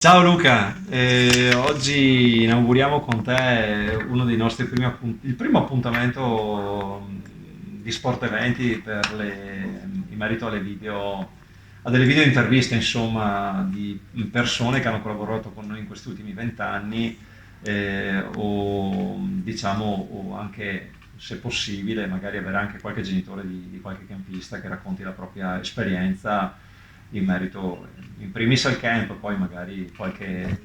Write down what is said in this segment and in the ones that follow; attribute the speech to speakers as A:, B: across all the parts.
A: Ciao Luca, oggi inauguriamo con te uno dei nostri il primo appuntamento di sport eventi in merito a delle video interviste, insomma, di persone che hanno collaborato con noi in questi ultimi 20 anni, o diciamo, o anche, se possibile, magari avere anche qualche genitore di qualche campista che racconti la propria esperienza in merito in primis al camp, poi magari qualche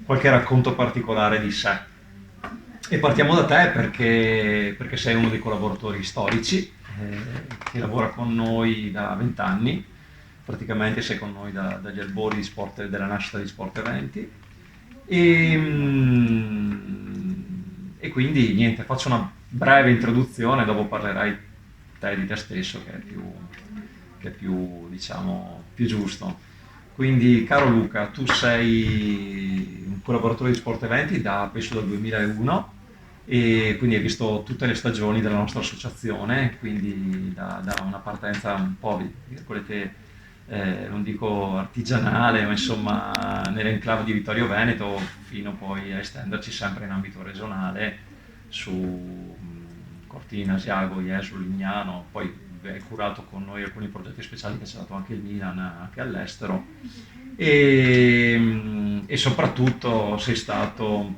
A: racconto particolare di sé. E partiamo da te perché sei uno dei collaboratori storici che lavora con noi da 20 anni, praticamente sei con noi dagli albori della nascita di Sport Eventi. E quindi niente, faccio una breve introduzione, dopo parlerai te di te stesso che è più, diciamo, più giusto. Quindi, caro Luca, tu sei un collaboratore di Sport Eventi penso dal 2001 e quindi hai visto tutte le stagioni della nostra associazione, quindi da una partenza un po', virgolette, non dico artigianale, ma insomma nell'enclave di Vittorio Veneto, fino poi a estenderci sempre in ambito regionale su Cortina, Asiago, Jesolo, Lignano, poi hai curato con noi alcuni progetti speciali che c'è dato anche il Milan, anche all'estero, e soprattutto sei stato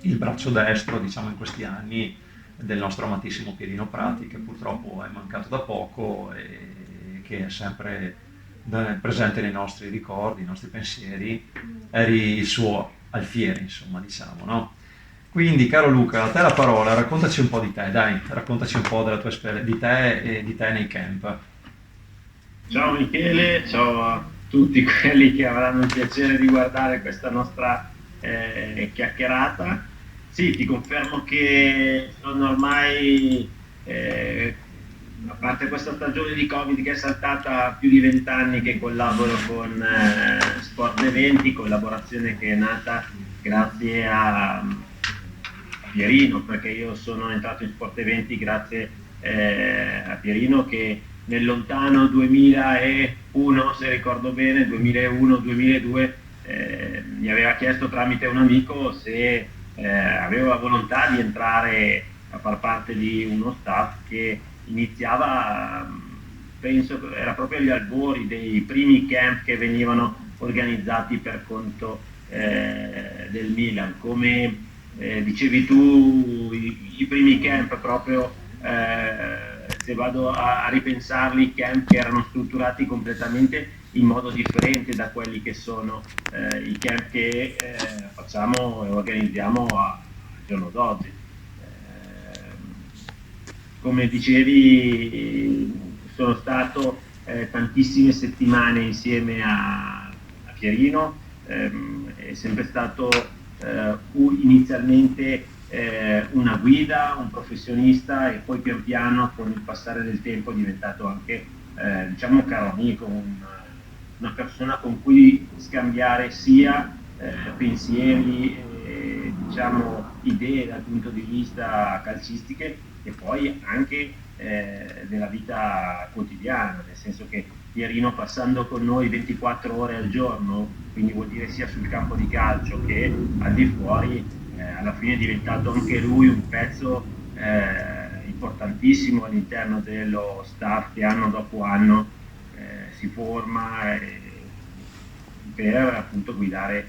A: il braccio destro, diciamo, in questi anni del nostro amatissimo Pierino Prati, che purtroppo è mancato da poco e che è sempre presente nei nostri ricordi, nei nostri pensieri. Eri il suo alfiere, insomma, diciamo, no? Quindi, caro Luca, a te la parola, raccontaci un po' di te, dai, raccontaci un po' della tua esperienza, di te e di te nei camp.
B: Ciao Michele, ciao a tutti quelli che avranno il piacere di guardare questa nostra chiacchierata. Sì, ti confermo che sono ormai, a parte questa stagione di Covid che è saltata, più di 20 anni che collaboro con Sport Eventi, collaborazione che è nata grazie a Pierino, perché io sono entrato in Sport Eventi grazie a Pierino che nel lontano 2001, se ricordo bene, 2001-2002, mi aveva chiesto tramite un amico se avevo la volontà di entrare a far parte di uno staff che iniziava, penso che era proprio agli albori dei primi camp che venivano organizzati per conto del Milan. Come dicevi tu, i primi camp proprio, se vado a ripensarli, i camp che erano strutturati completamente in modo differente da quelli che sono i camp che facciamo e organizziamo al giorno d'oggi. Come dicevi, sono stato tantissime settimane insieme a Pierino, è sempre stato inizialmente una guida, un professionista, e poi pian piano con il passare del tempo è diventato anche, diciamo, un caro amico, una persona con cui scambiare sia pensieri e, diciamo, idee dal punto di vista calcistiche, e poi anche della vita quotidiana, nel senso che Pierino, passando con noi 24 ore al giorno, quindi vuol dire sia sul campo di calcio che al di fuori, alla fine è diventato anche lui un pezzo importantissimo all'interno dello staff che anno dopo anno si forma per appunto guidare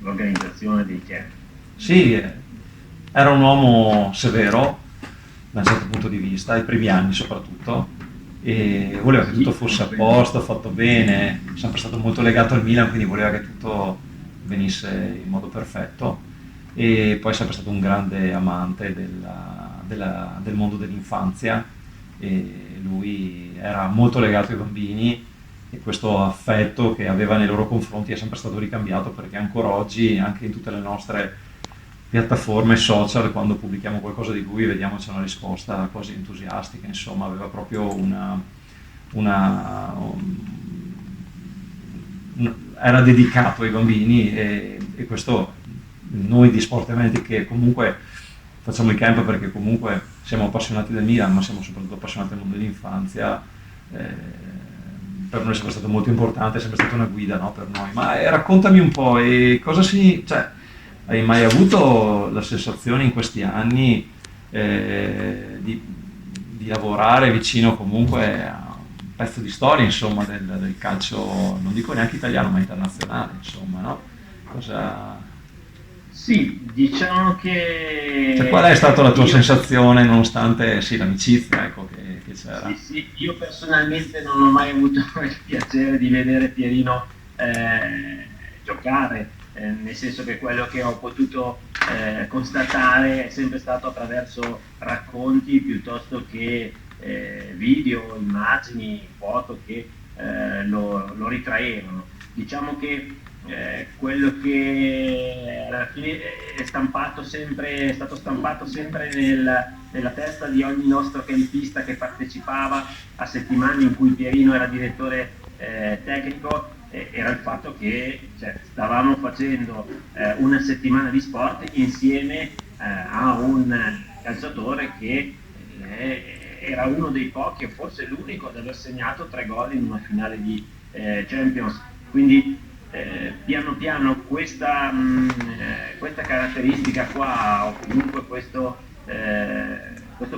B: l'organizzazione dei camp.
A: Sì, era un uomo severo da un certo punto di vista, ai primi anni soprattutto, e voleva che tutto
B: Sì,
A: fosse a
B: assolutamente.
A: posto, fatto bene, è sempre stato molto legato al Milan, quindi voleva che tutto venisse in modo perfetto, e poi è sempre stato un grande amante del mondo dell'infanzia, e lui era molto legato ai bambini, e questo affetto che aveva nei loro confronti è sempre stato ricambiato, perché ancora oggi, anche in tutte le nostre piattaforme social, quando pubblichiamo qualcosa di lui, vediamo c'è una risposta quasi entusiastica, insomma, aveva proprio una- era dedicato ai bambini, e questo noi di Sport Eventi, che comunque facciamo i camp perché comunque siamo appassionati del Milan, ma siamo soprattutto appassionati del mondo dell'infanzia, per noi è sempre stato molto importante, è sempre stata una guida, no, per noi. Ma raccontami un po', cioè, hai mai avuto la sensazione in questi anni di lavorare vicino comunque a un pezzo di storia, insomma, del calcio, non dico neanche italiano, ma internazionale, insomma, no? Cosa...
B: Sì, diciamo
A: Cioè, qual è stata
B: che
A: la tua sensazione nonostante sì, l'amicizia, ecco, che
B: sì,
A: c'era?
B: sì, io personalmente non ho mai avuto il piacere di vedere Pierino giocare, nel senso che quello che ho potuto constatare è sempre stato attraverso racconti piuttosto che video, immagini, foto che lo ritraevano. Diciamo che quello che alla fine è stato stampato sempre nella testa di ogni nostro campista che partecipava a settimane in cui Pierino era direttore tecnico, era il fatto che cioè, stavamo facendo una settimana di sport insieme a un calciatore che era uno dei pochi, o forse l'unico, ad aver segnato 3 gol in una finale di Champions. Quindi piano piano questa caratteristica qua, o comunque questo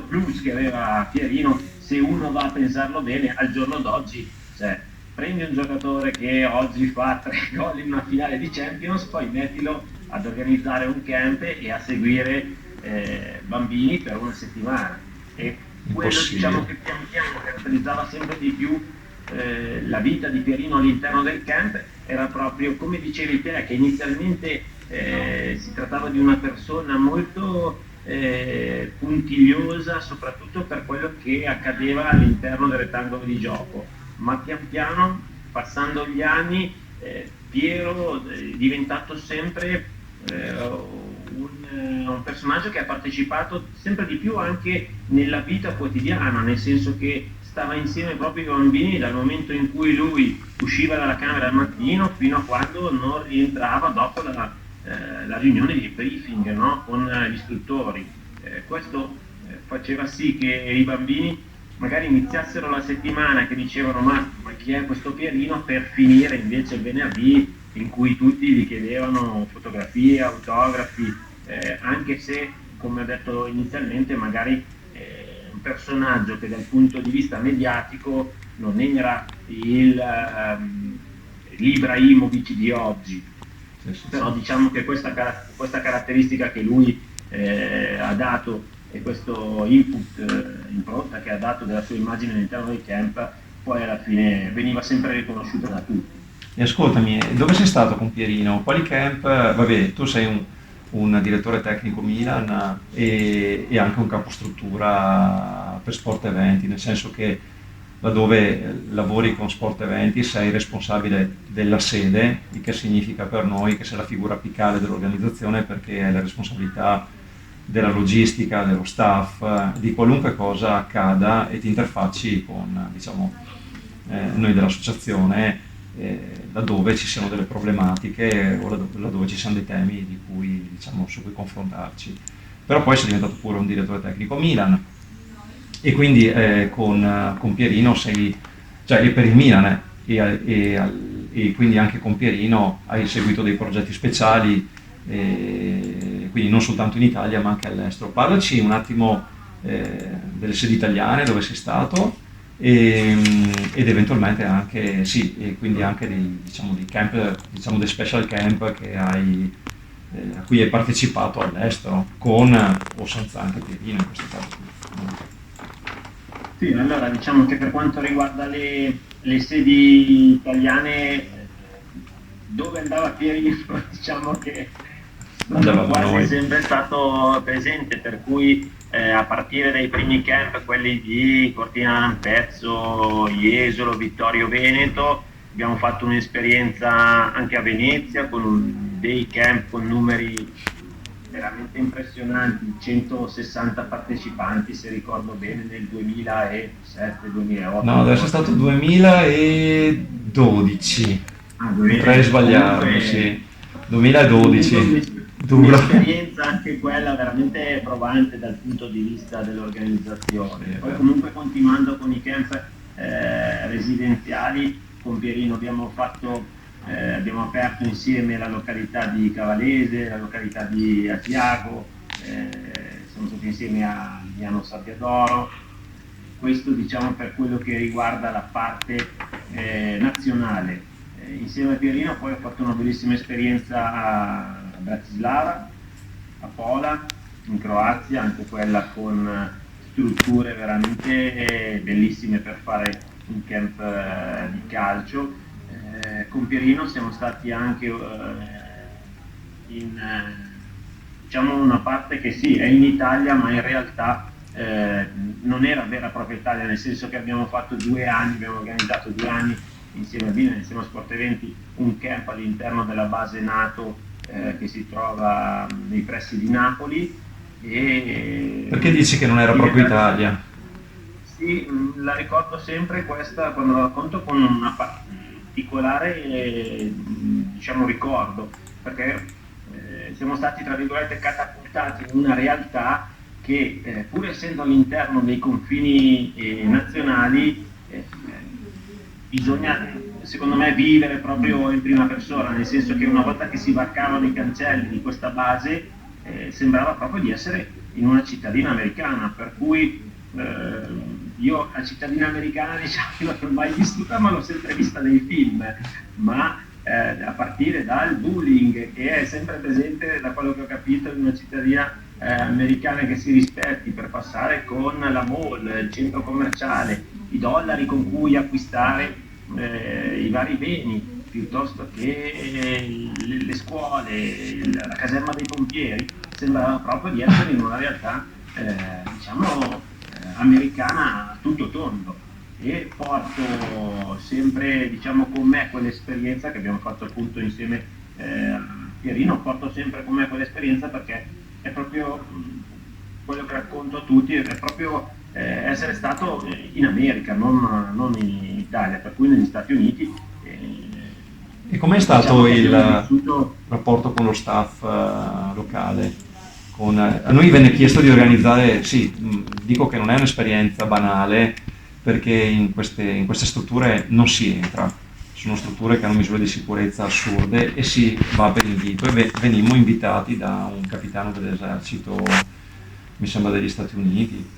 B: plus che aveva Pierino, se uno va a pensarlo bene, al giorno d'oggi, cioè, prendi un giocatore che oggi fa 3 gol in una finale di Champions, poi mettilo ad organizzare un camp e a seguire bambini per una settimana. E quello diciamo
A: Impossibile.
B: che piano piano caratterizzava sempre di più la vita di Pierino all'interno del camp era proprio come dicevi te, che inizialmente si trattava di una persona molto puntigliosa, soprattutto per quello che accadeva all'interno del rettangolo di gioco, ma pian piano, passando gli anni, Piero è diventato sempre un personaggio che ha partecipato sempre di più anche nella vita quotidiana, nel senso che stava insieme proprio ai bambini dal momento in cui lui usciva dalla camera al mattino fino a quando non rientrava dopo la riunione di briefing, no? Con gli istruttori. Questo faceva sì che i bambini magari iniziassero la settimana che dicevano ma chi è questo Pierino, per finire invece il venerdì in cui tutti gli chiedevano fotografie, autografi, anche se, come ho detto inizialmente, magari un personaggio che dal punto di vista mediatico non era l'Ibrahimovic di oggi,
A: Sì, sì, sì.
B: però diciamo che questa caratteristica che lui ha dato e questo input, impronta che ha dato della sua immagine all'interno del camp, poi alla fine veniva sempre riconosciuta da tutti.
A: E ascoltami, dove sei stato con Pierino? Quali camp? Vabbè, tu sei un direttore tecnico Milan e anche un capostruttura per sport eventi, nel senso che laddove lavori con sport eventi sei responsabile della sede, il che significa per noi che sei la figura apicale dell'organizzazione perché hai la responsabilità della logistica, dello staff, di qualunque cosa accada e ti interfacci con, diciamo, noi dell'associazione laddove ci siano delle problematiche o laddove ci siano dei temi di cui, diciamo, su cui confrontarci. Però poi sei diventato pure un direttore tecnico a Milan e quindi con Pierino sei, cioè eri per il Milan e quindi anche con Pierino hai seguito dei progetti speciali, quindi non soltanto in Italia ma anche all'estero. Parlaci un attimo delle sedi italiane dove sei stato ed eventualmente anche, sì, e quindi anche diciamo, dei camp, diciamo dei special camp a cui hai partecipato all'estero, con o senza anche Pierino in questo caso.
B: Sì, allora diciamo che per quanto riguarda le sedi italiane, dove andava Pierino, diciamo che sono
A: Andavamo
B: quasi
A: noi.
B: sempre stato presente, per cui a partire dai primi camp, quelli di Cortina d'Ampezzo, Jesolo, Vittorio Veneto, abbiamo fatto un'esperienza anche a Venezia con un day camp con numeri veramente impressionanti, 160 partecipanti se ricordo bene nel 2007-2008
A: No, deve essere stato
B: forse.
A: 2012,
B: Ah,
A: potrei sbagliarmi,
B: comunque,
A: sì,
B: comunque
A: 2012, duro.
B: un'esperienza anche quella veramente provante dal punto di vista
A: Sì,
B: dell'organizzazione.
A: è
B: Poi
A: vero.
B: comunque continuando con i camp residenziali. Con Pierino abbiamo aperto insieme la località di Cavalese, la località di Asiago, siamo stati insieme a Liano Sabbiadoro. Questo diciamo per quello che riguarda la parte nazionale. Insieme a Pierino poi ho fatto una bellissima esperienza a Bratislava, a Pola, in Croazia, anche quella con strutture veramente bellissime per fare un camp di calcio. Con Pierino siamo stati anche in diciamo una parte che sì, è in Italia, ma in realtà non era vera e propria Italia, nel senso che abbiamo fatto 2 anni, abbiamo organizzato 2 anni insieme a Bine, insieme a Sport Eventi, un camp all'interno della base NATO che si trova nei pressi di Napoli.
A: Perché dici che non era proprio Italia?
B: Sì, la ricordo sempre questa quando la racconto con una particolare, diciamo, ricordo, perché siamo stati, tra virgolette, catapultati in una realtà che, pur essendo all'interno dei confini nazionali, bisogna, secondo me, vivere proprio in prima persona, nel senso che una volta che si varcavano i cancelli di questa base, sembrava proprio di essere in una cittadina americana, per cui io la cittadina americana diciamo non l'ho mai vissuta, ma l'ho sempre vista nei film, ma a partire dal bullying che è sempre presente, da quello che ho capito, in una cittadina americana che si rispetti, per passare con la mall, il centro commerciale, i dollari con cui acquistare i vari beni, piuttosto che le scuole, la caserma dei pompieri. Sembrava proprio di essere in una realtà diciamo americana a tutto tondo, e porto sempre diciamo con me quell'esperienza che abbiamo fatto appunto insieme a Pierino, porto sempre con me quell'esperienza perché è proprio quello che racconto a tutti, è proprio essere stato in America, non in Italia, per cui negli Stati Uniti.
A: E com'è
B: Diciamo
A: stato
B: che abbiamo
A: il
B: vissuto.
A: rapporto con lo staff locale? A noi venne chiesto di organizzare, sì, dico che non è un'esperienza banale perché in queste strutture non si entra, sono strutture che hanno misure di sicurezza assurde e si va per invito e venimmo invitati da un capitano dell'esercito, mi sembra degli Stati Uniti,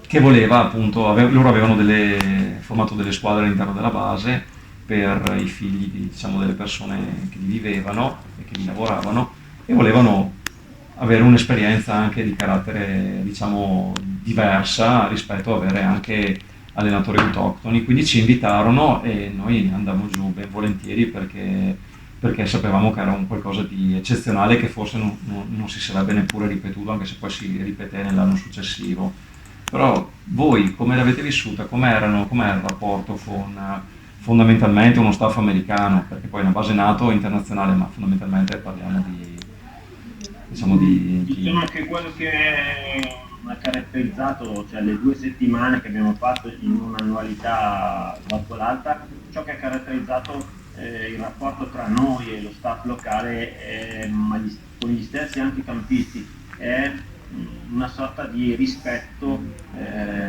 A: che voleva appunto, loro avevano formato delle squadre all'interno della base per i figli diciamo, delle persone che vi vivevano e che vi lavoravano e volevano avere un'esperienza anche di carattere diciamo diversa rispetto a avere anche allenatori autoctoni, quindi ci invitarono e noi andammo giù ben volentieri perché sapevamo che era un qualcosa di eccezionale che forse non si sarebbe neppure ripetuto, anche se poi si ripeté nell'anno successivo. Però voi come l'avete vissuta? Com'è il rapporto con fondamentalmente uno staff americano? Perché poi è una base NATO internazionale, ma fondamentalmente parliamo diciamo
B: Diciamo che quello che ha caratterizzato, cioè le 2 settimane che abbiamo fatto in un'annualità dopo l'altra, ciò che ha caratterizzato il rapporto tra noi e lo staff locale, con gli stessi anche campisti, è una sorta di rispetto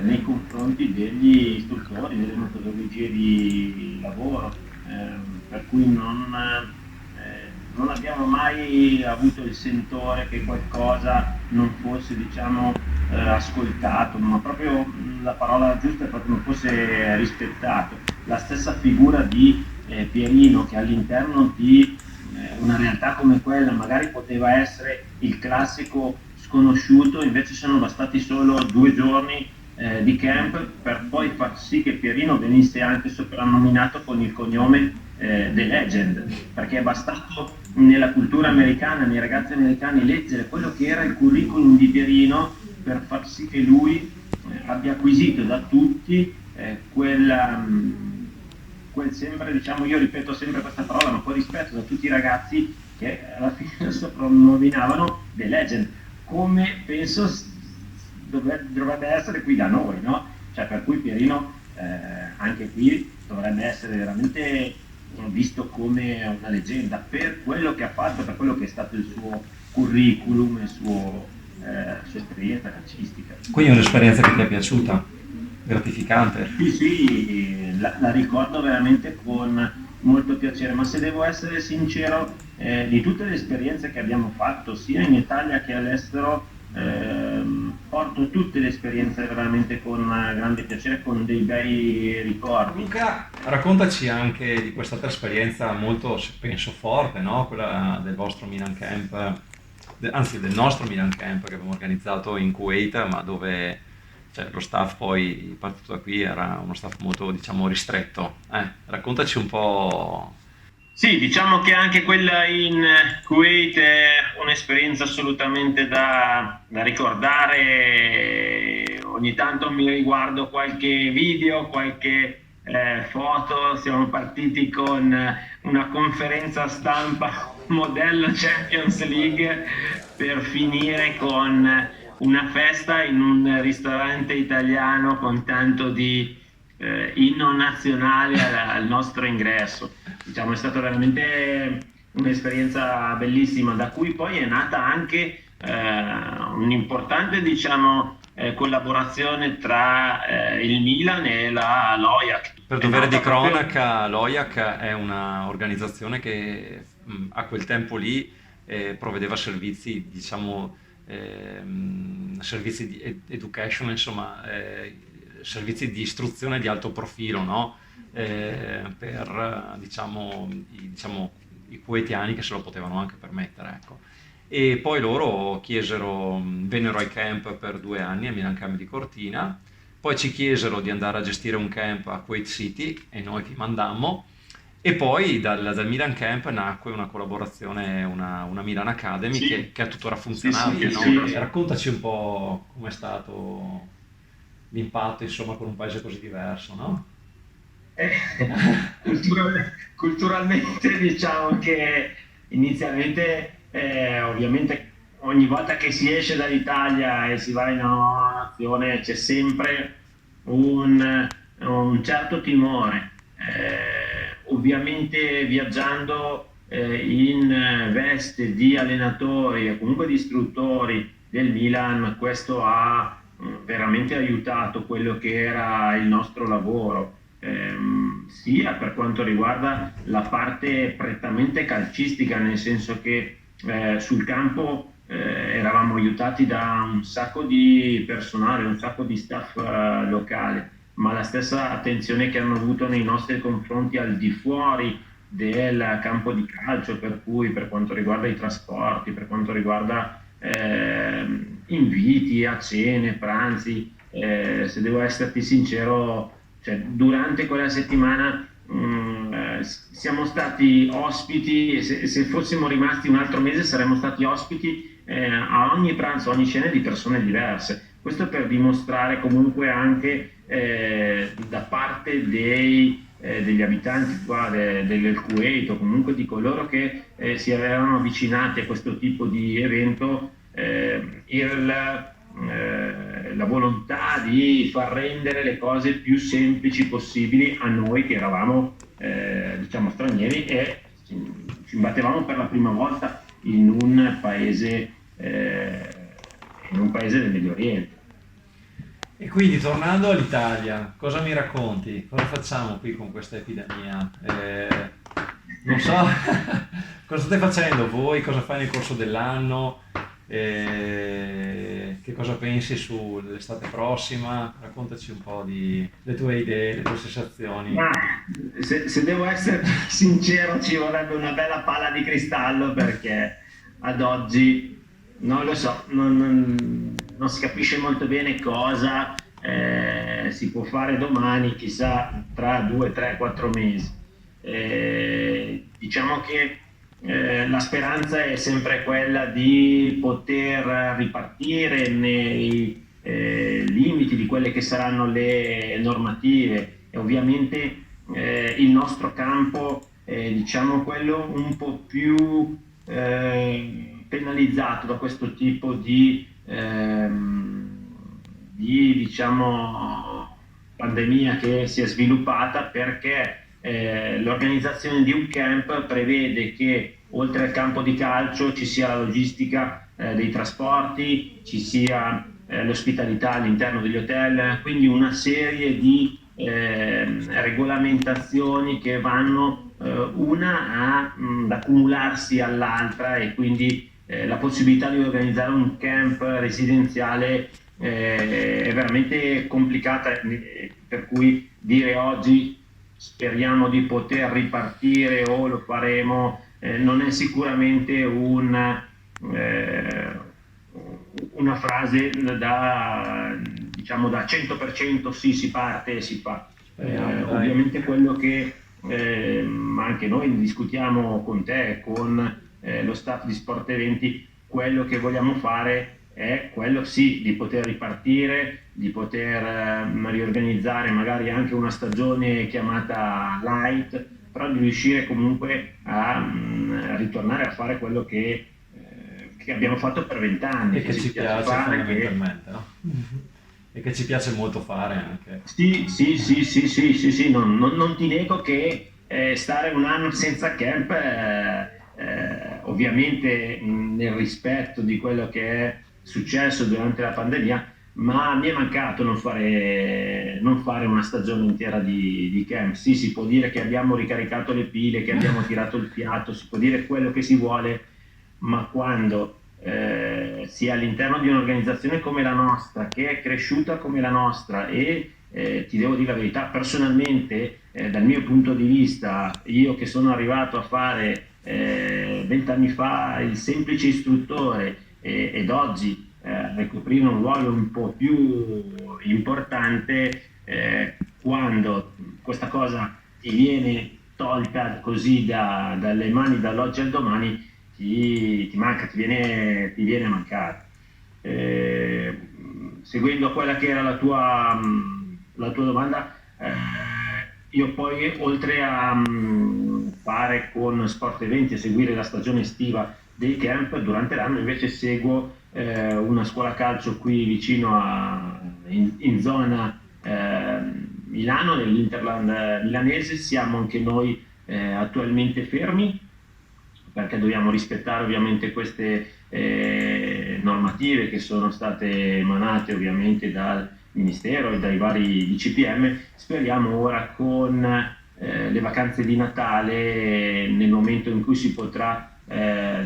B: nei confronti degli istruttori, delle metodologie di lavoro, per cui non abbiamo mai avuto il sentore che qualcosa non fosse, diciamo, ascoltato, ma proprio la parola giusta è proprio non fosse rispettato. La stessa figura di Pierino, che all'interno di una realtà come quella magari poteva essere il classico sconosciuto, invece sono bastati solo 2 giorni di camp per poi far sì che Pierino venisse anche soprannominato con il cognome The Legend, perché è bastato nella cultura americana, nei ragazzi americani, leggere quello che era il curriculum di Pierino per far sì che lui abbia acquisito da tutti quel sempre, diciamo, io ripeto sempre questa parola, ma quel rispetto da tutti i ragazzi che alla fine lo soprannominavano The Legend, come penso dovrebbe essere qui da noi, no? Cioè, per cui Pierino anche qui dovrebbe essere veramente visto come una leggenda per quello che ha fatto, per quello che è stato il suo curriculum e la sua esperienza calcistica.
A: Quindi è un'esperienza che ti è piaciuta? gratificante.
B: Sì, sì, la ricordo veramente con molto piacere, ma se devo essere sincero, di tutte le esperienze che abbiamo fatto, sia in Italia che all'estero, porto tutte le esperienze veramente con grande piacere, con dei bei ricordi.
A: Luca, raccontaci anche di questa tua esperienza molto, penso, forte, no? Quella del vostro Milan Camp, anzi del nostro Milan Camp che abbiamo organizzato in Kuwait, ma dove cioè, lo staff poi partito da qui era uno staff molto, diciamo, ristretto. Raccontaci un po'.
B: Sì, diciamo che anche quella in Kuwait è un'esperienza assolutamente da ricordare. Ogni tanto mi riguardo qualche video, qualche foto. Siamo partiti con una conferenza stampa modello Champions League per finire con una festa in un ristorante italiano con tanto di inno nazionale al nostro ingresso. Diciamo, è stata veramente un'esperienza bellissima, da cui poi è nata anche un'importante, diciamo, collaborazione tra il Milan e la Loiac.
A: Per
B: È
A: dovere di
B: nata proprio.
A: cronaca, l'OIAC è una organizzazione che a quel tempo lì provvedeva servizi, diciamo, servizi di education, insomma, servizi di istruzione di alto profilo, no? Per, i kuwaitiani che se lo potevano anche permettere, ecco. E poi loro vennero ai camp per 2 anni a Milan Camp di Cortina, poi ci chiesero di andare a gestire un camp a Kuwait City e noi ti mandammo. E poi dal Milan Camp nacque una collaborazione, una Milan Academy
B: Sì,
A: che è tuttora
B: sì,
A: funzionante,
B: sì,
A: no?
B: sì.
A: E raccontaci un po' com'è stato l'impatto, insomma, con un paese così diverso, no?
B: Eh, culturalmente diciamo che inizialmente, ovviamente, ogni volta che si esce dall'Italia e si va in una nuova nazione c'è sempre un certo timore. Ovviamente viaggiando in veste di allenatori o comunque di istruttori del Milan, questo ha veramente aiutato quello che era il nostro lavoro, sia per quanto riguarda la parte prettamente calcistica, nel senso che sul campo eravamo aiutati da un sacco di personale, un sacco di staff locale, ma la stessa attenzione che hanno avuto nei nostri confronti al di fuori del campo di calcio, per cui per quanto riguarda i trasporti, per quanto riguarda inviti a cene, pranzi, se devo esserti sincero, cioè, durante quella settimana siamo stati ospiti e se fossimo rimasti un altro mese saremmo stati ospiti a ogni pranzo, a ogni cena di persone diverse. Questo per dimostrare comunque anche da parte degli abitanti qua del Kuwait o comunque di coloro che si erano avvicinati a questo tipo di evento, la volontà di far rendere le cose più semplici possibili a noi che eravamo, diciamo, stranieri e ci imbattevamo per la prima volta eh, in un paese del Medio Oriente.
A: E quindi tornando all'Italia, cosa mi racconti? Cosa facciamo qui con questa epidemia? Non so, cosa state facendo voi? Cosa fai nel corso dell'anno? Che cosa pensi sull'estate prossima? Raccontaci un po' le tue idee, le tue sensazioni.
B: Ma se devo essere sincero, ci vorrebbe una bella palla di cristallo perché ad oggi non lo so, non si capisce molto bene cosa si può fare domani, chissà tra 2, 3, 4 mesi. Diciamo che la speranza è sempre quella di poter ripartire nei limiti di quelle che saranno le normative e ovviamente il nostro campo è diciamo quello un po' più penalizzato da questo tipo diciamo, pandemia che si è sviluppata perché l'organizzazione di un camp prevede che oltre al campo di calcio ci sia la logistica dei trasporti, ci sia l'ospitalità all'interno degli hotel, quindi una serie di regolamentazioni che vanno ad accumularsi all'altra, e quindi la possibilità di organizzare un camp residenziale è veramente complicata, per cui dire oggi speriamo di poter ripartire o lo faremo non è sicuramente eh, una frase diciamo, da 100% sì, si parte e si fa.
A: Speriamo, dai.
B: Ovviamente quello che anche noi discutiamo con te, con lo staff di Sport Eventi, quello che vogliamo fare è quello sì, di poter ripartire, di poter riorganizzare magari anche una stagione chiamata light, però di riuscire comunque a ritornare a fare quello che abbiamo fatto per 20 anni,
A: E
B: che
A: che
B: ci
A: ci
B: piace
A: piace
B: fare, che
A: fondamentalmente, no? E che ci piace molto fare anche.
B: sì, sì, sì, sì, sì, sì, sì, non ti nego che stare un anno senza camp, ovviamente nel rispetto di quello che è successo durante la pandemia, ma mi è mancato non fare una stagione intera di camp. Sì, si può dire che abbiamo ricaricato le pile, che abbiamo tirato il fiato, si può dire quello che si vuole, ma quando sia all'interno di un'organizzazione come la nostra, che è cresciuta come la nostra, e ti devo dire la verità, personalmente, dal mio punto di vista, io che sono arrivato a fare 20 anni fa il semplice istruttore ed oggi ricoprire un ruolo un po' più importante, quando questa cosa ti viene tolta così dalle mani dall'oggi al domani, ti manca, ti viene a mancare. Eh, Seguendo quella che era la tua domanda, io poi oltre a fare con Sport Eventi e seguire la stagione estiva dei camp, durante l'anno invece seguo una scuola calcio qui vicino in zona Milano, nell'Interland milanese. Siamo anche noi attualmente fermi perché dobbiamo rispettare ovviamente queste normative che sono state emanate ovviamente dal Ministero e dai vari DCPM. Speriamo ora con le vacanze di Natale, nel momento in cui si potrà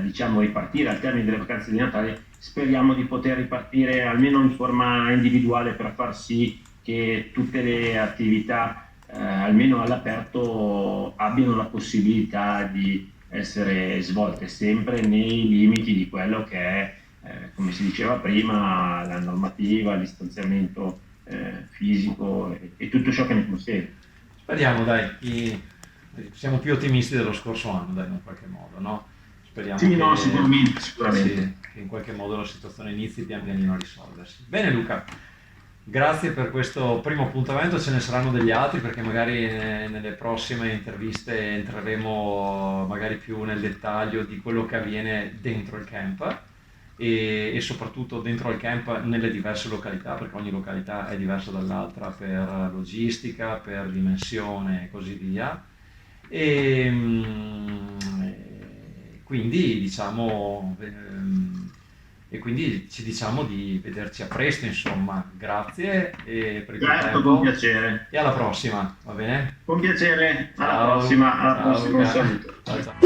B: diciamo ripartire al termine delle vacanze di Natale, speriamo di poter ripartire almeno in forma individuale, per far sì che tutte le attività almeno all'aperto abbiano la possibilità di essere svolte sempre nei limiti di quello che è, come si diceva prima, la normativa, il distanziamento fisico e tutto ciò che ne consegue.
A: Speriamo, dai, siamo più ottimisti dello scorso anno, dai, in qualche modo, no? Speriamo
B: Sì, no, sicuramente,
A: sì,
B: sicuramente.
A: che in qualche modo la situazione inizi pian pianino a risolversi. Bene, Luca, grazie per questo primo appuntamento, ce ne saranno degli altri perché magari nelle prossime interviste entreremo magari più nel dettaglio di quello che avviene dentro il camp e soprattutto dentro al camp nelle diverse località, perché ogni località è diversa dall'altra per logistica, per dimensione e così via. E, quindi diciamo, e quindi ci diciamo di vederci a presto, insomma. Grazie per il tuo
B: Certo, con
A: tempo
B: piacere.
A: e alla prossima, va bene?
B: Con piacere, alla
A: Ciao,
B: prossima,
A: ciao
B: un
A: Luca.
B: saluto.
A: Ciao ciao.